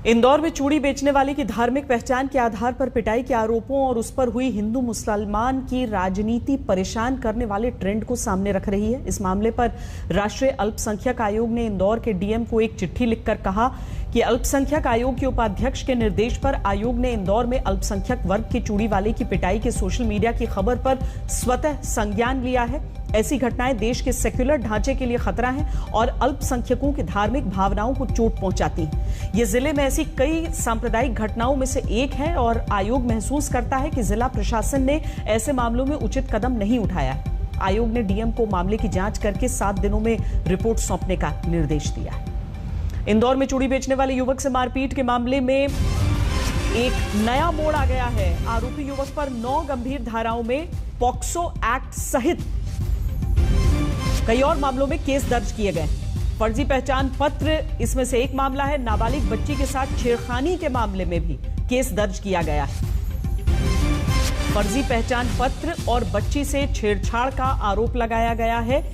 इंदौर में चूड़ी बेचने वाले की धार्मिक पहचान के आधार पर पिटाई के आरोपों और उस पर हुई हिंदू मुसलमान की राजनीति परेशान करने वाले ट्रेंड को सामने रख रही है। इस मामले पर राष्ट्रीय अल्पसंख्यक आयोग ने इंदौर के डीएम को एक चिट्ठी लिखकर कहा कि अल्पसंख्यक आयोग के उपाध्यक्ष के निर्देश पर आयोग ने इंदौर में अल्पसंख्यक वर्ग की चूड़ी वाले की पिटाई के सोशल मीडिया की खबर पर स्वतः संज्ञान लिया है। ऐसी घटनाएं देश के सेक्युलर ढांचे के लिए खतरा हैं और अल्पसंख्यकों की धार्मिक भावनाओं को चोट पहुंचाती हैं। ये जिले में ऐसी कई सांप्रदायिक घटनाओं में से एक है और आयोग महसूस करता है कि जिला प्रशासन ने ऐसे मामलों में उचित कदम नहीं उठाया है। आयोग ने डीएम को मामले की जांच करके 7 दिनों में रिपोर्ट सौंपने का निर्देश दिया है। इंदौर में चूड़ी बेचने वाले युवक से मारपीट के मामले में एक नया मोड़ आ गया है। आरोपी युवक पर 9 गंभीर धाराओं में पॉक्सो एक्ट सहित कई और मामलों में केस दर्ज किए गए। फर्जी पहचान पत्र इसमें से एक मामला है। नाबालिग बच्ची के साथ छेड़खानी के मामले में भी केस दर्ज किया गया है। फर्जी पहचान पत्र और बच्ची से छेड़छाड़ का आरोप लगाया गया है।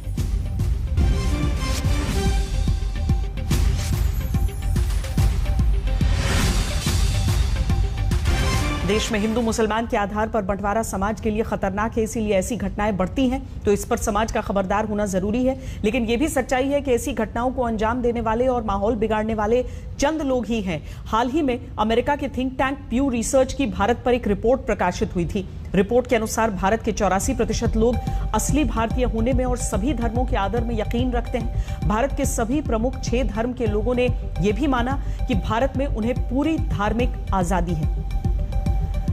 देश में हिंदू मुसलमान के आधार पर बंटवारा समाज के लिए खतरनाक है, इसीलिए ऐसी घटनाएं बढ़ती हैं तो इस पर समाज का खबरदार होना जरूरी है। लेकिन यह भी सच्चाई है कि ऐसी घटनाओं को अंजाम देने वाले और माहौल बिगाड़ने वाले चंद लोग ही हैं। हाल ही में अमेरिका के थिंक टैंक प्यू रिसर्च की भारत पर एक रिपोर्ट प्रकाशित हुई थी। रिपोर्ट के अनुसार भारत के 84% लोग असली भारतीय होने में और सभी धर्मों के आदर में यकीन रखते हैं। भारत के सभी प्रमुख 6 धर्म के लोगों ने यह भी माना कि भारत में उन्हें पूरी धार्मिक आजादी है।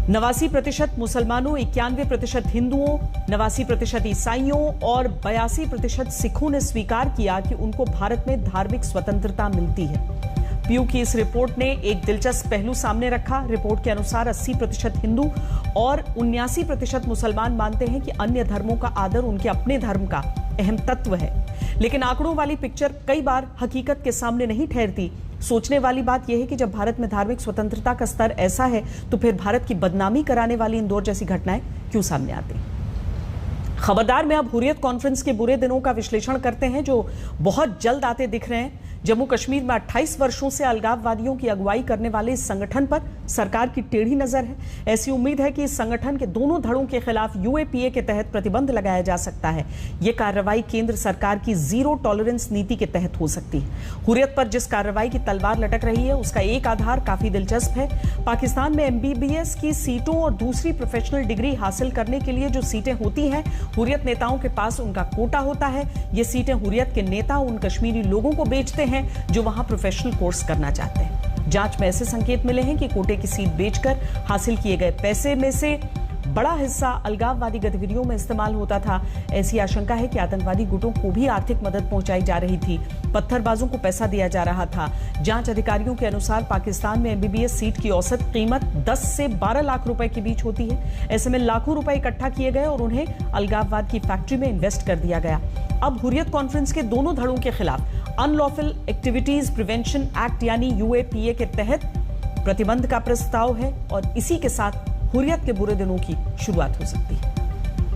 89% मुसलमानों, 91% हिंदुओं, 89% ईसाइयों और 82% सिखों ने स्वीकार किया कि उनको भारत में धार्मिक स्वतंत्रता मिलती है। प्यू की इस रिपोर्ट ने एक दिलचस्प पहलू सामने रखा। रिपोर्ट के अनुसार 80% हिंदू और 79% मुसलमान मानते हैं कि अन्य धर्मों का आदर उनके अपने धर्म का अहम तत्व है। लेकिन आंकड़ों वाली पिक्चर कई बार हकीकत के सामने नहीं ठहरती। सोचने वाली बात यह है कि जब भारत में धार्मिक स्वतंत्रता का स्तर ऐसा है तो फिर भारत की बदनामी कराने वाली इंदौर जैसी घटनाएं क्यों सामने आती? खबरदार में अब हुर्रियत कॉन्फ्रेंस के बुरे दिनों का विश्लेषण करते हैं जो बहुत जल्द आते दिख रहे हैं। जम्मू कश्मीर में 28 वर्षों से अलगाववादियों की अगुवाई करने वाले इस संगठन पर सरकार की टेढ़ी नजर है। ऐसी उम्मीद है कि इस संगठन के दोनों धड़ों के खिलाफ यूएपीए के तहत प्रतिबंध लगाया जा सकता है। यह कार्रवाई केंद्र सरकार की जीरो टॉलरेंस नीति के तहत हो सकती है। हुर्रियत पर जिस कार्रवाई की तलवार लटक रही है उसका एक आधार काफी दिलचस्प है। पाकिस्तान में एमबीबीएस की सीटों और दूसरी प्रोफेशनल डिग्री हासिल करने के लिए जो सीटें होती हैं, हुर्रियत नेताओं के पास उनका कोटा होता है। ये सीटें हुर्रियत के नेता उन कश्मीरी लोगों को बेचते हैं जो वहां प्रोफेशनल कोर्स करना चाहते हैं। जांच में ऐसे संकेत मिले हैं कि कोटे की सीट बेचकर हासिल किए गए पैसे में से बड़ा हिस्सा अलगाववादी गतिविधियों में इस्तेमाल होता था। ऐसी आशंका है कि आतंकवादी गुटों को भी आर्थिक मदद पहुंचाई जा रही थी। पत्थरबाजों को पैसा दिया जा रहा था। जांच अधिकारियों के अनुसार पाकिस्तान में एमबीबीएस सीट की औसत कीमत 10 से 12 लाख रुपए के बीच होती है। ऐसे में लाखों रुपए इकट्ठा किए गए और उन्हें अलगाववाद की फैक्ट्री में इन्वेस्ट कर दिया गया। अब हुर्रियत कॉन्फ्रेंस के दोनों धड़ों के खिलाफ अनलॉफुल एक्टिविटीज प्रिवेंशन एक्ट यानी यूएपीए के तहत प्रतिबंध का प्रस्ताव है और इसी के साथ हुर्रियत के बुरे दिनों की शुरुआत हो सकती है।